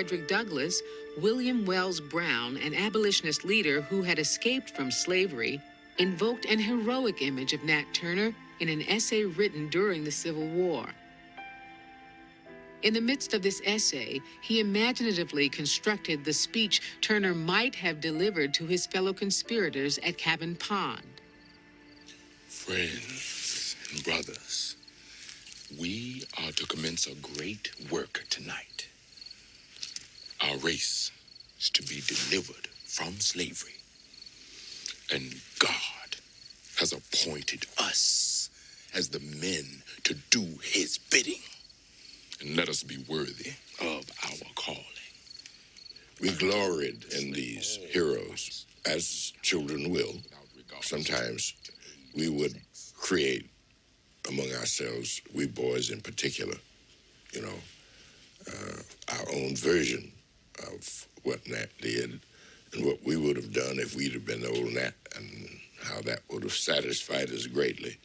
Frederick Douglass, William Wells Brown, an abolitionist leader who had escaped from slavery, invoked an heroic image of Nat Turner in an essay written during the Civil War. In the midst of this essay, he imaginatively constructed the speech Turner might have delivered to his fellow conspirators at Cabin Pond. Friends and brothers, we are to commence a great work tonight. Our race is to be delivered from slavery. And God has appointed us as the men to do his bidding. And let us be worthy of our calling. We gloried in these heroes, as children will. Sometimes we would create among ourselves, we boys in particular, our own version of what Nat did and what we would have done if we'd have been old Nat, and how that would have satisfied us greatly.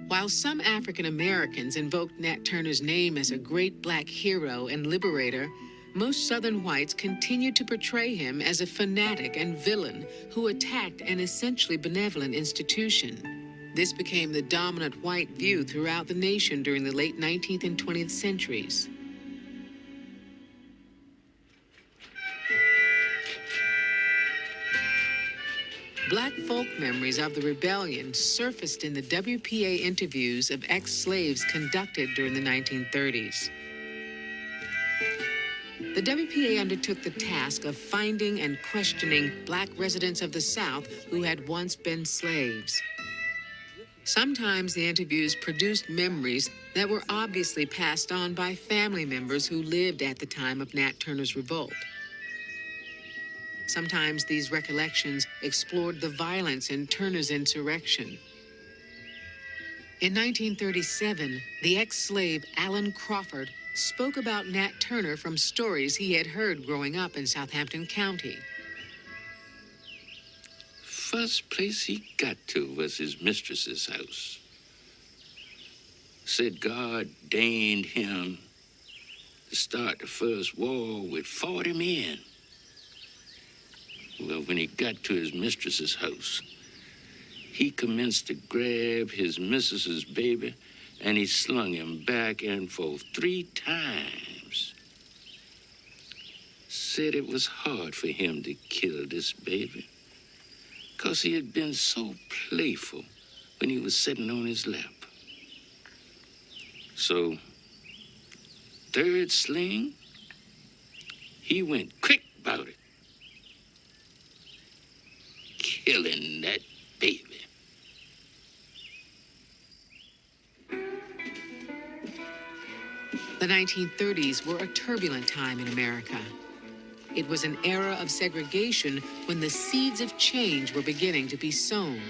While some African Americans invoked Nat Turner's name as a great black hero and liberator, most Southern whites continued to portray him as a fanatic and villain who attacked an essentially benevolent institution. This became the dominant white view throughout the nation during the late 19th and 20th centuries. Black folk memories of the rebellion surfaced in the WPA interviews of ex-slaves conducted during the 1930s. The WPA undertook the task of finding and questioning black residents of the South who had once been slaves. Sometimes the interviews produced memories that were obviously passed on by family members who lived at the time of Nat Turner's revolt. Sometimes these recollections explored the violence in Turner's insurrection. In 1937, the ex-slave Alan Crawford spoke about Nat Turner from stories he had heard growing up in Southampton County. First place he got to was his mistress's house. Said God deigned him to start the first war with 40 men. Well, when he got to his mistress's house, he commenced to grab his missus's baby, and he slung him back and forth 3 times. Said it was hard for him to kill this baby, 'cause he had been so playful when he was sitting on his lap. So, third sling, he went quick about it, killing that baby. The 1930s were a turbulent time in America. It was an era of segregation when the seeds of change were beginning to be sown.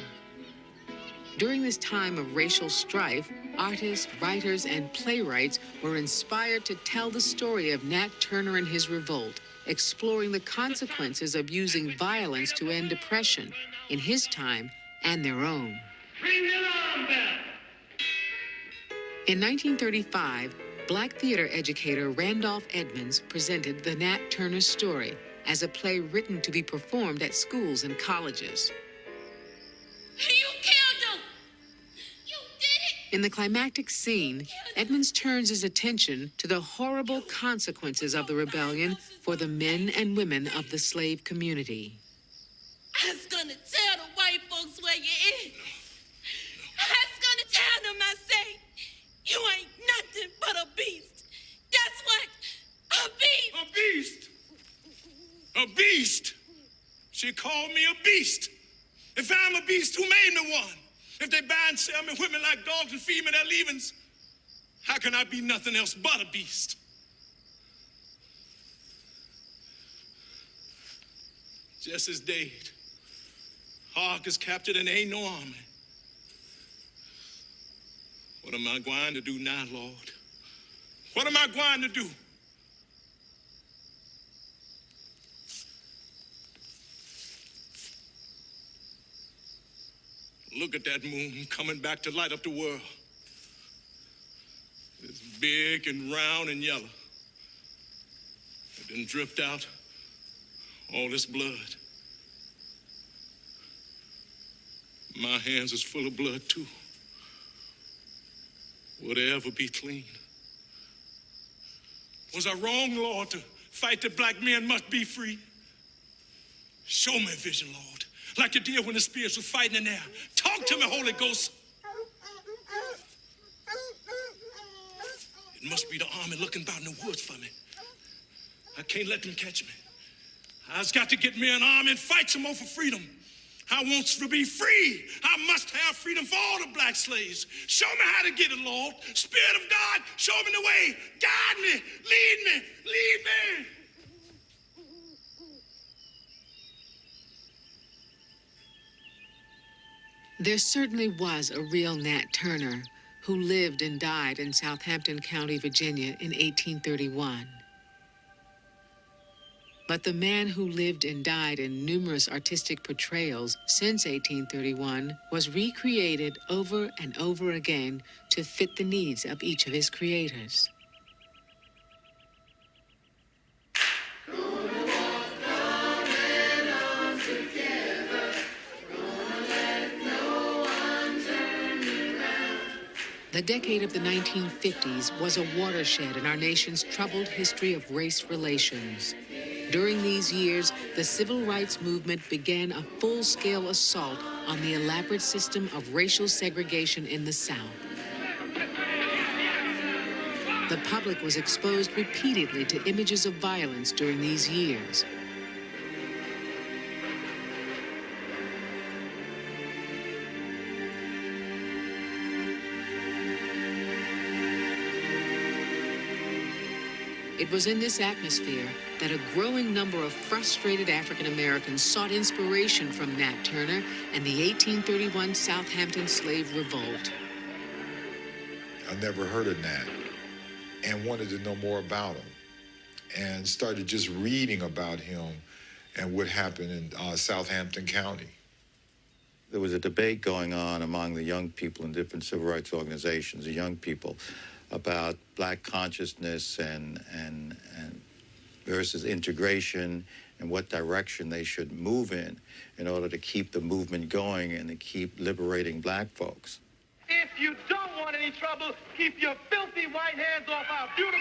During this time of racial strife, artists, writers, and playwrights were inspired to tell the story of Nat Turner and his revolt, exploring the consequences of using violence to end oppression in his time and their own. Ring the alarm bell! In 1935, Black theater educator Randolph Edmonds presented the Nat Turner story as a play written to be performed at schools and colleges. You killed him! You did it! In the climactic scene, Edmonds turns his attention to the horrible consequences of the rebellion for the men and women of the slave community. I was gonna tell the white folks where you is. I was gonna tell them, I say, you ain't nothing but a beast. That's what, a beast. A beast? A beast? She called me a beast. If I'm a beast, who made me one? If they buy and sell me women like dogs and feed me their leavings, how can I be nothing else but a beast? Jesse's dead. Hark is captured and there ain't no army. What am I going to do now, Lord? What am I going to do? Look at that moon coming back to light up the world. It's big and round and yellow. Then dripped out all this blood. My hands is full of blood too. Will they ever be clean? Was I wrong, Lord, to fight that black men must be free? Show me a vision, Lord, like you did when the spirits were fighting in there. Talk to me, Holy Ghost. It must be the army looking about in the woods for me. I can't let them catch me. I've got to get me an army and fight some more for freedom. I want to be free. I must have freedom for all the black slaves. Show me how to get it, Lord. Spirit of God, show me the way. Guide me, lead me, lead me. There certainly was a real Nat Turner who lived and died in Southampton County, Virginia in 1831. But the man who lived and died in numerous artistic portrayals since 1831 was recreated over and over again to fit the needs of each of his creators. The decade of the 1950s was a watershed in our nation's troubled history of race relations. During these years, the civil rights movement began a full-scale assault on the elaborate system of racial segregation in the South. The public was exposed repeatedly to images of violence during these years. It was in this atmosphere that a growing number of frustrated African Americans sought inspiration from Nat Turner and the 1831 Southampton slave revolt. I never heard of Nat and wanted to know more about him and started just reading about him and what happened in Southampton County. There was a debate going on among the young people in different civil rights organizations, the young people, about black consciousness and versus integration and what direction they should move in order to keep the movement going and to keep liberating black folks. If you don't want any trouble, keep your filthy white hands off our beautiful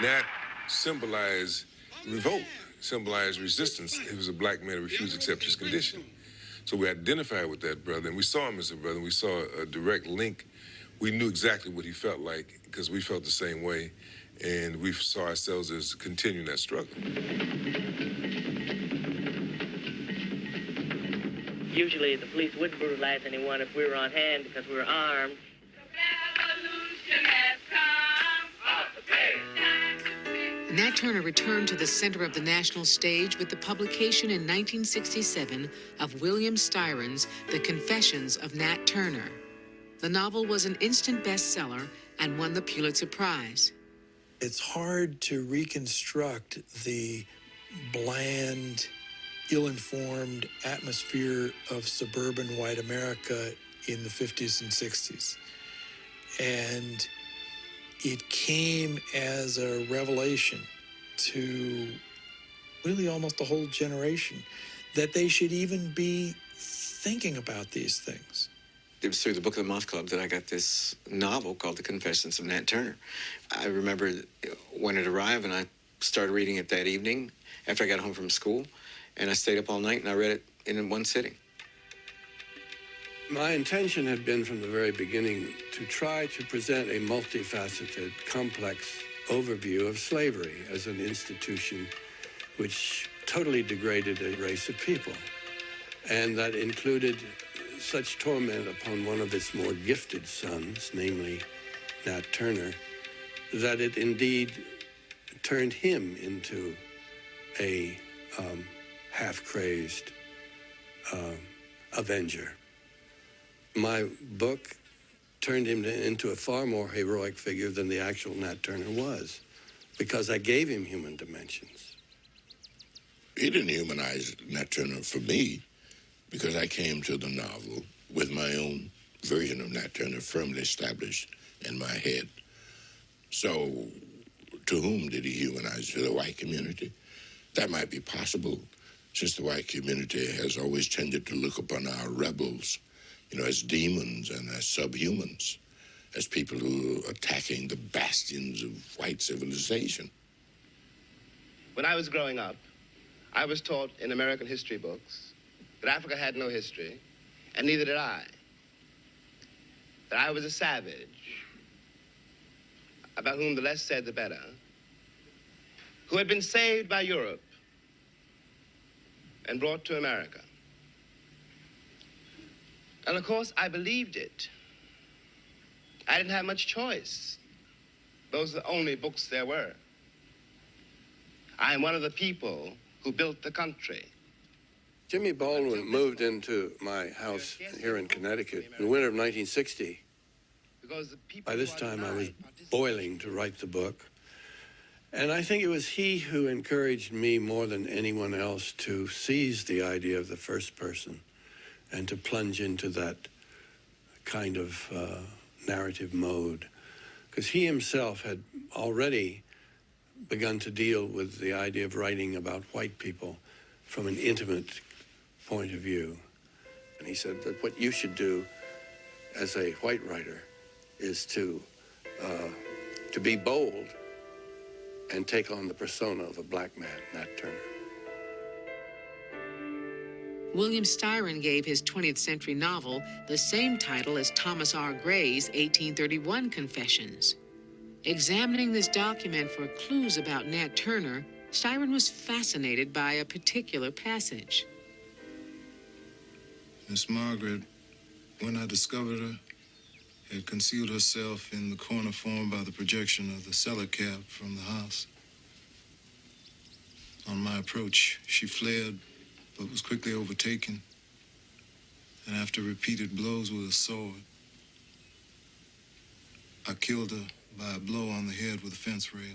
black Nat symbolized revolt, symbolized resistance. He was a black man who refused to accept his condition. So we identified with that brother, and we saw him as a brother. We saw a direct link. We knew exactly what he felt like because we felt the same way, and we saw ourselves as continuing that struggle. Usually the police wouldn't brutalize anyone if we were on hand because we were armed. The revolution has come. Nat Turner returned to the center of the national stage with the publication in 1967 of William Styron's The Confessions of Nat Turner. The novel was an instant bestseller and won the Pulitzer Prize. It's hard to reconstruct the bland, ill-informed atmosphere of suburban white America in the 50s and 60s. And it came as a revelation to really almost a whole generation that they should even be thinking about these things. It was through the Book of the Month Club that I got this novel called The Confessions of Nat Turner. I remember when it arrived, and I started reading it that evening after I got home from school, and I stayed up all night and I read it in one sitting. My intention had been from the very beginning to try to present a multifaceted, complex overview of slavery as an institution which totally degraded a race of people, and that included such torment upon one of its more gifted sons, namely Nat Turner, that it indeed turned him into a half-crazed avenger. My book turned him into a far more heroic figure than the actual Nat Turner was, because I gave him human dimensions. It didn't humanize Nat Turner for me, because I came to the novel with my own version of Nat Turner firmly established in my head. So to whom did he humanize? To the white community? That might be possible, since the white community has always tended to look upon our rebels, as demons and as subhumans, as people who are attacking the bastions of white civilization. When I was growing up, I was taught in American history books that Africa had no history, and neither did I. That I was a savage, about whom the less said, the better, who had been saved by Europe and brought to America. And of course, I believed it. I didn't have much choice. Those are the only books there were. I am one of the people who built the country. Jimmy Baldwin moved into my house here in Connecticut in the winter of 1960. By this time, I was boiling to write the book. And I think it was he who encouraged me more than anyone else to seize the idea of the first person and to plunge into that kind of narrative mode. Because he himself had already begun to deal with the idea of writing about white people from an intimate point of view. And he said that what you should do as a white writer is to be bold and take on the persona of a black man, Nat Turner. William Styron gave his 20th century novel the same title as Thomas R. Gray's 1831 Confessions. Examining this document for clues about Nat Turner, Styron was fascinated by a particular passage. Miss Margaret, when I discovered her, had concealed herself in the corner formed by the projection of the cellar cap from the house. On my approach, she fled, but was quickly overtaken, and after repeated blows with a sword, I killed her by a blow on the head with a fence rail.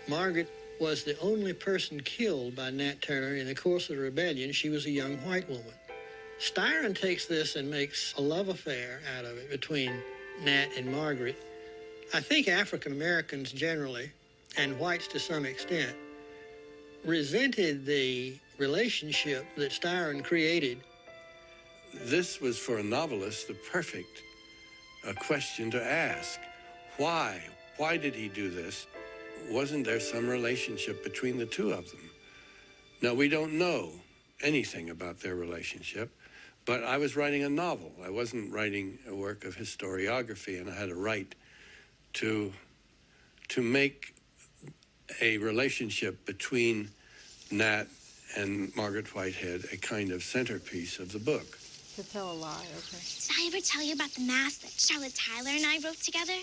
Margaret was the only person killed by Nat Turner in the course of the rebellion. She was a young white woman. Styron takes this and makes a love affair out of it between Nat and Margaret. I think African Americans generally, and whites to some extent, resented the relationship that Styron created. This was, for a novelist, the perfect question to ask. Why? Why did he do this? Wasn't there some relationship between the two of them? Now, we don't know anything about their relationship, but I was writing a novel. I wasn't writing a work of historiography, and I had a right to make a relationship between Nat and Margaret Whitehead a kind of centerpiece of the book. To tell a lie, okay. Did I ever tell you about the mass that Charlotte Tyler and I wrote together?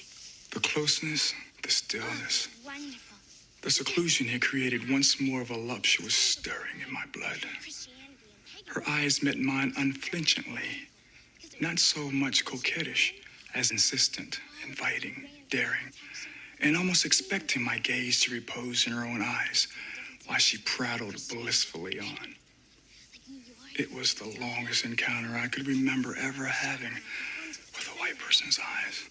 The closeness, the stillness, Wonderful. the seclusion had created once more of a voluptuous stirring in my blood. Her eyes met mine unflinchingly, not so much coquettish as insistent, inviting, daring, and almost expecting my gaze to repose in her own eyes while she prattled blissfully on. It was the longest encounter I could remember ever having with a white person's eyes.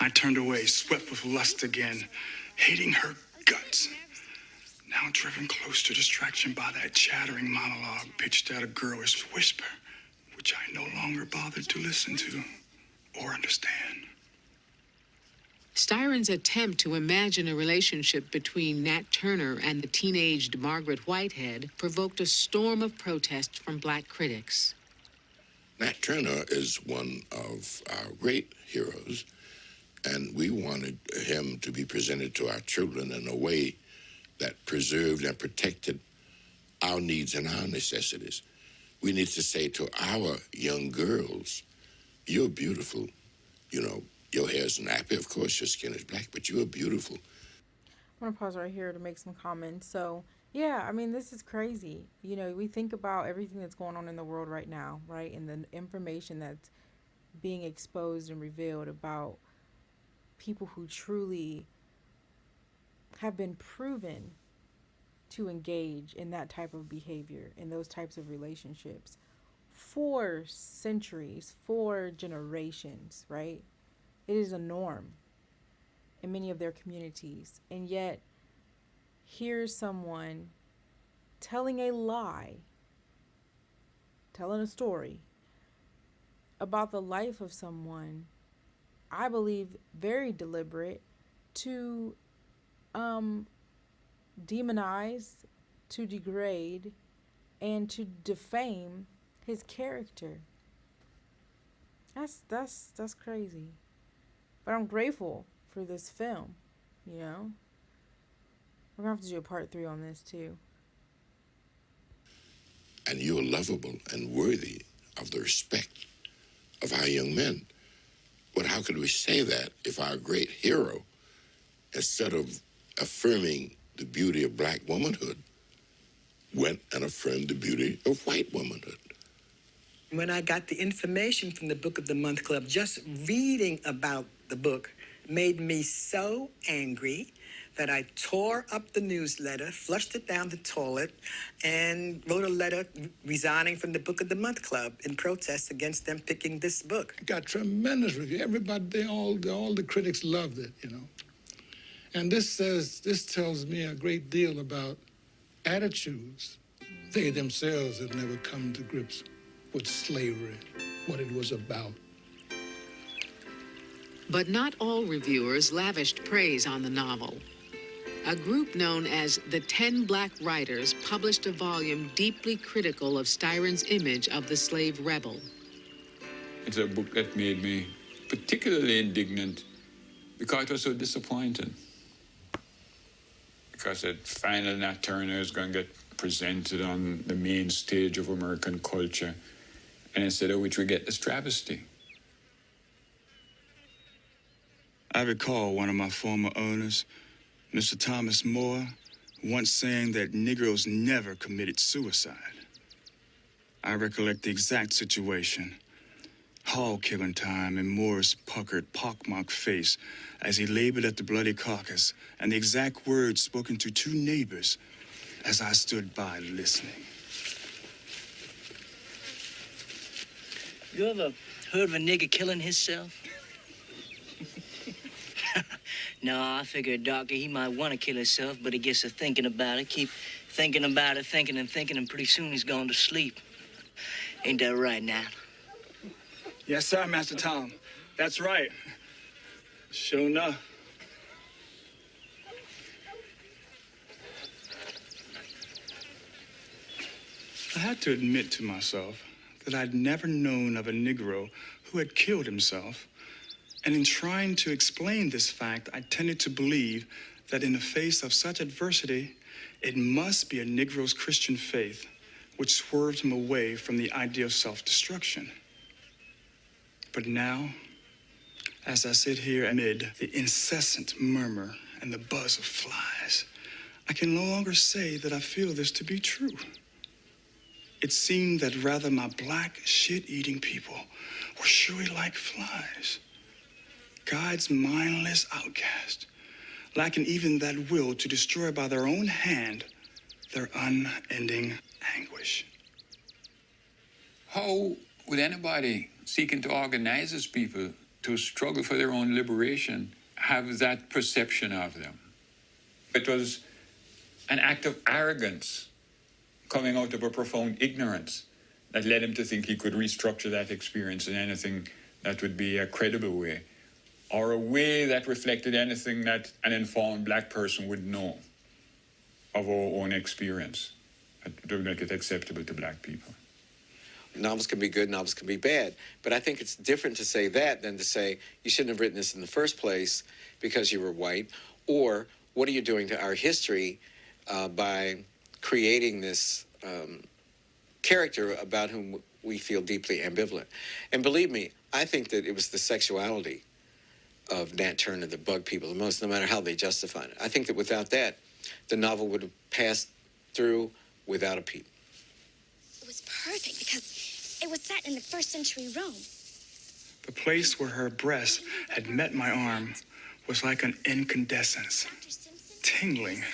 I turned away, swept with lust again, hating her guts. Now driven close to distraction by that chattering monologue pitched at a girlish whisper, which I no longer bothered to listen to or understand. Styron's attempt to imagine a relationship between Nat Turner and the teenaged Margaret Whitehead provoked a storm of protest from black critics. Nat Turner is one of our great heroes, and we wanted him to be presented to our children in a way that preserved and protected our needs and our necessities. We need to say to our young girls, you're beautiful. Your hair's nappy, of course, your skin is black, but you are beautiful. I'm going to pause right here to make some comments. So, yeah, I mean, this is crazy. We think about everything that's going on in the world right now, right? And the information that's being exposed and revealed about people who truly have been proven to engage in that type of behavior, in those types of relationships for centuries, for generations, right? It is a norm. in many of their communities. And yet, here's someone telling a lie, telling a story about the life of someone, I believe very deliberate, to demonize, to degrade, and to defame his character. That's crazy. But I'm grateful for this film, you know? We're gonna have to do a part 3 on this too. And you're lovable and worthy of the respect of our young men. But how could we say that if our great hero, instead of affirming the beauty of black womanhood, went and affirmed the beauty of white womanhood? When I got the information from the Book of the Month Club, just reading about the book made me so angry that I tore up the newsletter, flushed it down the toilet, and wrote a letter resigning from the Book of the Month Club in protest against them picking this book. It got tremendous review. Everybody, all the critics loved it, you know. And this tells me a great deal about attitudes. They themselves have never come to grips with slavery, what it was about. But not all reviewers lavished praise on the novel. A group known as the 10 Black Writers published a volume deeply critical of Styron's image of the slave rebel. It's a book that made me particularly indignant because it was so disappointing. Because that final Nat Turner is going to get presented on the main stage of American culture, and instead of which we get this travesty. I recall one of my former owners, Mr. Thomas Moore, once saying that Negroes never committed suicide. I recollect the exact situation. Hog-killing time in Moore's puckered, pockmarked face as he labored at the bloody carcass, and the exact words spoken to 2 neighbors as I stood by listening. You ever heard of a nigger killing himself? No, I figured, Doctor, he might want to kill himself, but he gets to thinking about it, keep thinking about it, thinking, and pretty soon he's gone to sleep. Ain't that right, Nat? Yes, sir, Master Tom. That's right. Sure enough. I had to admit to myself that I'd never known of a Negro who had killed himself. And in trying to explain this fact, I tended to believe that in the face of such adversity, it must be a Negro's Christian faith which swerved him away from the idea of self-destruction. But now, as I sit here amid the incessant murmur and the buzz of flies, I can no longer say that I feel this to be true. It seemed that rather my black shit-eating people were surely like flies. God's mindless outcast, lacking even that will to destroy by their own hand their unending anguish. How would anybody seeking to organize his people to struggle for their own liberation have that perception of them? It was an act of arrogance coming out of a profound ignorance that led him to think he could restructure that experience in anything that would be a credible way, or a way that reflected anything that an informed black person would know of our own experience to make it acceptable to black people. Novels can be good, novels can be bad. But I think it's different to say that than to say you shouldn't have written this in the first place because you were white, or what are you doing to our history by creating this character about whom we feel deeply ambivalent. And believe me, I think that it was the sexuality of Nat Turner that bugged people the most, no matter how they justified it. I think that without that, the novel would have passed through without a peep. It was perfect because it was set in the first century Rome. The place where her breast had met my arm was like an incandescence, tingling.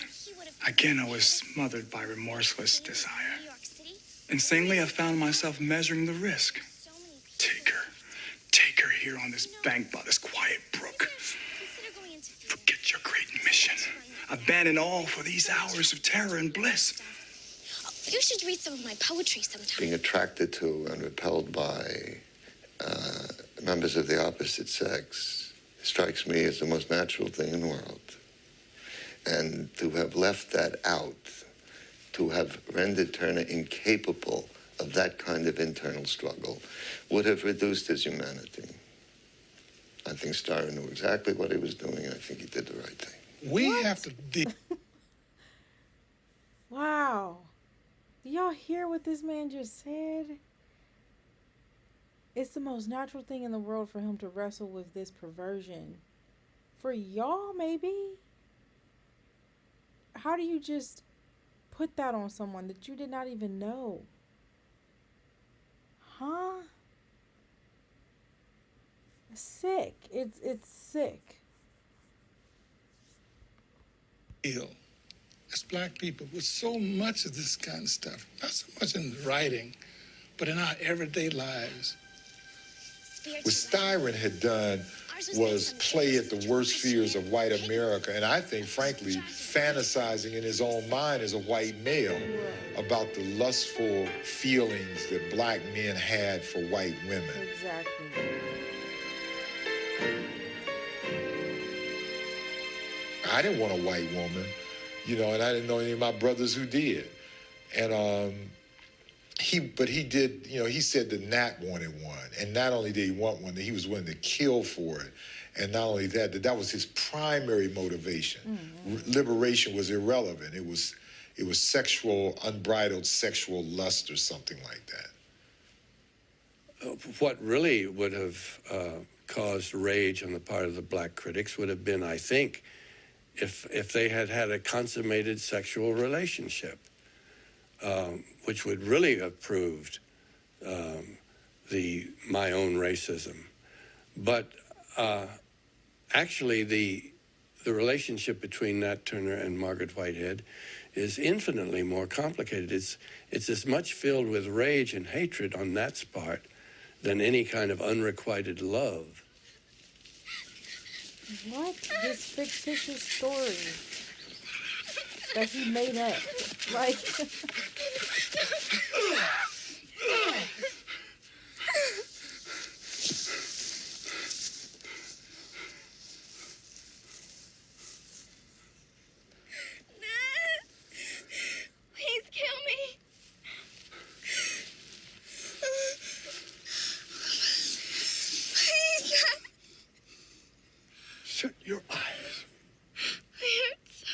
Again, I was smothered by remorseless desire. Insanely, I found myself measuring the risk. Take her here on this bank by this quiet brook. For abandon all for these hours of terror and bliss. You should read some of my poetry sometime. Being attracted to and repelled by members of the opposite sex strikes me as the most natural thing in the world. And to have left that out, to have rendered Turner incapable of that kind of internal struggle, would have reduced his humanity. I think Starr knew exactly what he was doing, and I think he did the right thing. We have to Wow. Do y'all hear what this man just said? It's the most natural thing in the world for him to wrestle with this perversion. For y'all, maybe? How do you just put that on someone that you did not even know? Huh? Sick. It's sick. Ill as black people with so much of this kind of stuff, not so much in writing, but in our everyday lives. What Styron had done was play at the worst fears of white America, and I think, frankly, fantasizing in his own mind as a white male about the lustful feelings that black men had for white women. Exactly. I didn't want a white woman, and I didn't know any of my brothers who did. And he did, he said that Nat wanted one. And not only did he want one, that he was willing to kill for it. And not only that that was his primary motivation. Mm-hmm. Liberation was irrelevant. It was sexual, unbridled sexual lust or something like that. What really would have caused rage on the part of the black critics would have been, I think, if they had had a consummated sexual relationship, which would really have proved my own racism. But actually, the relationship between Nat Turner and Margaret Whitehead is infinitely more complicated. It's as much filled with rage and hatred on Nat's part than any kind of unrequited love. What? This fictitious story that he made up. Like... Please kill me. Please, Nat. Shut your eyes. It hurts so.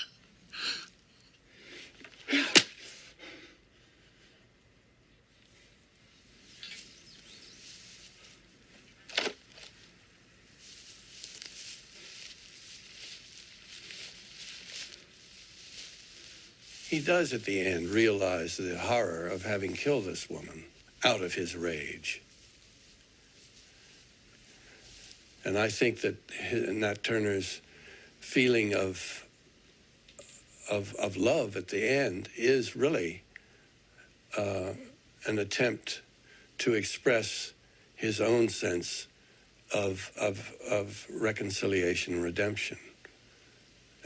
He does at the end realize the horror of having killed this woman out of his rage. And I think that Nat Turner's feeling of love at the end is really an attempt to express his own sense of reconciliation and redemption,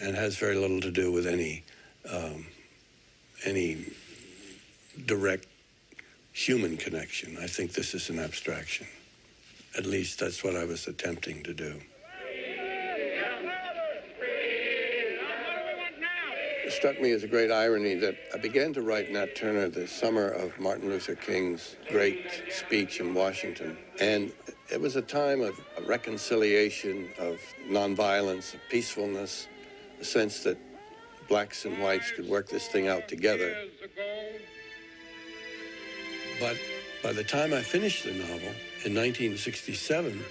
and has very little to do with any direct human connection. I think this is an abstraction. At least that's what I was attempting to do. It struck me as a great irony that I began to write Nat Turner the summer of Martin Luther King's great speech in Washington. And it was a time of reconciliation, of nonviolence, of peacefulness, a sense that blacks and whites could work this thing out together. But by the time I finished the novel, in 1967,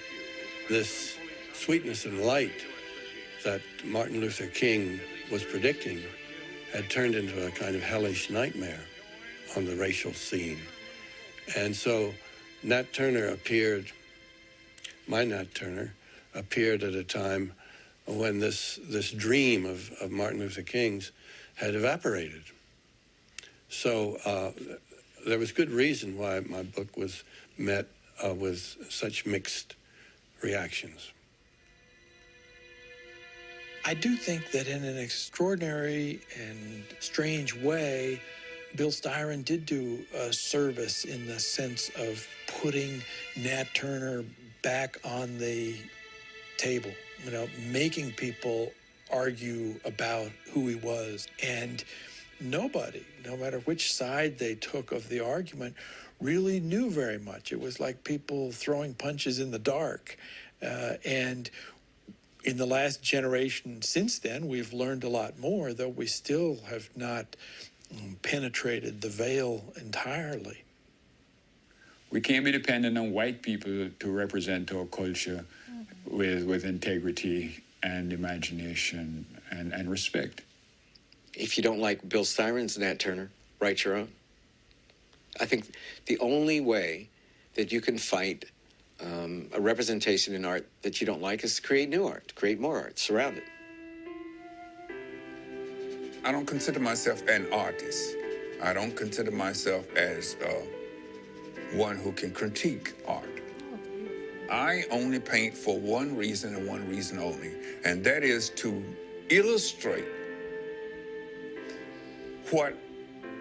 this sweetness and light that Martin Luther King was predicting had turned into a kind of hellish nightmare on the racial scene. And so Nat Turner appeared, my Nat Turner, appeared at a time when this dream of Martin Luther King's had evaporated. So there was good reason why my book was met with such mixed reactions. I do think that in an extraordinary and strange way, Bill Styron did do a service in the sense of putting Nat Turner back on the table, making people argue about who he was. And nobody, no matter which side they took of the argument, really knew very much. It was like people throwing punches in the dark. And in the last generation since then, we've learned a lot more, though we still have not penetrated the veil entirely. We can't be dependent on white people to represent our culture with integrity and imagination and respect. If you don't like Bill Styron's Nat Turner, write your own. I think the only way that you can fight a representation in art that you don't like is to create new art, to create more art, surround it. I don't consider myself an artist. I don't consider myself as one who can critique art. I only paint for one reason and one reason only, and that is to illustrate what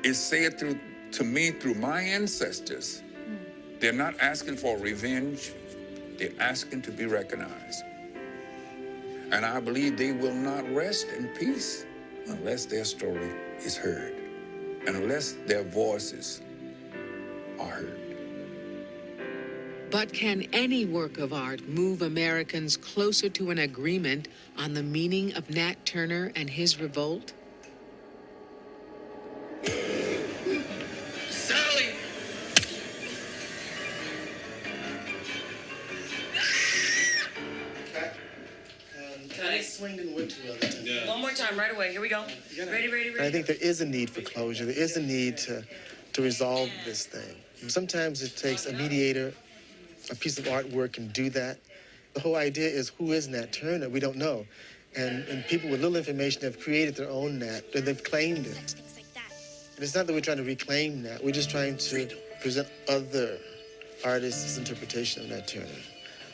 is said to me through my ancestors. They're not asking for revenge, they're asking to be recognized. And I believe they will not rest in peace unless their story is heard, and unless their voices are heard. But can any work of art move Americans closer to an agreement on the meaning of Nat Turner and his revolt? Sally! Swing didn't work too well that time. Yeah. One more time, right away. Here we go. Ready. I think there is a need for closure. There is a need to resolve this thing. Sometimes it takes a mediator. A piece of artwork can do that. The whole idea is, who is Nat Turner? We don't know. And people with little information have created their own Nat, and they've claimed it. And it's not that we're trying to reclaim Nat. We're just trying to present other artists' interpretation of Nat Turner,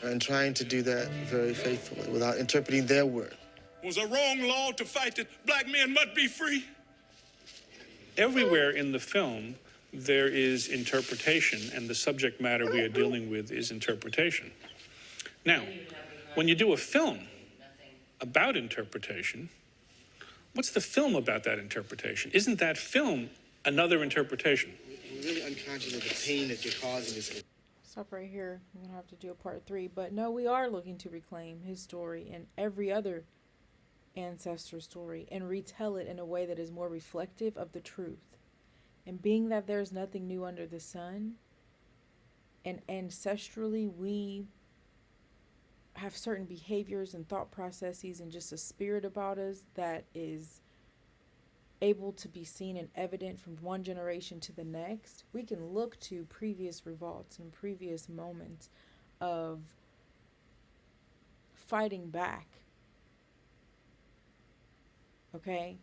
and trying to do that very faithfully without interpreting their work. Was a wrong law to fight that black men must be free? Everywhere in the film, there is interpretation, and the subject matter we are dealing with is interpretation. Now, when you do a film about interpretation, what's the film about that interpretation? Isn't that film another interpretation? We're really unconscious of the pain that you're causing this. Stop right here. We're going to have to do a part 3. But no, we are looking to reclaim his story and every other ancestor story and retell it in a way that is more reflective of the truth. And being that there's nothing new under the sun, and ancestrally we have certain behaviors and thought processes and just a spirit about us that is able to be seen and evident from one generation to the next, we can look to previous revolts and previous moments of fighting back, okay,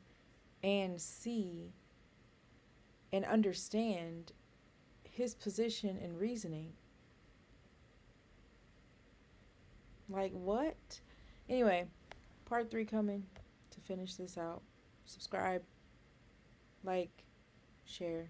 and see and understand his position and reasoning. Like, what? Anyway, part 3 coming to finish this out. Subscribe, like, share.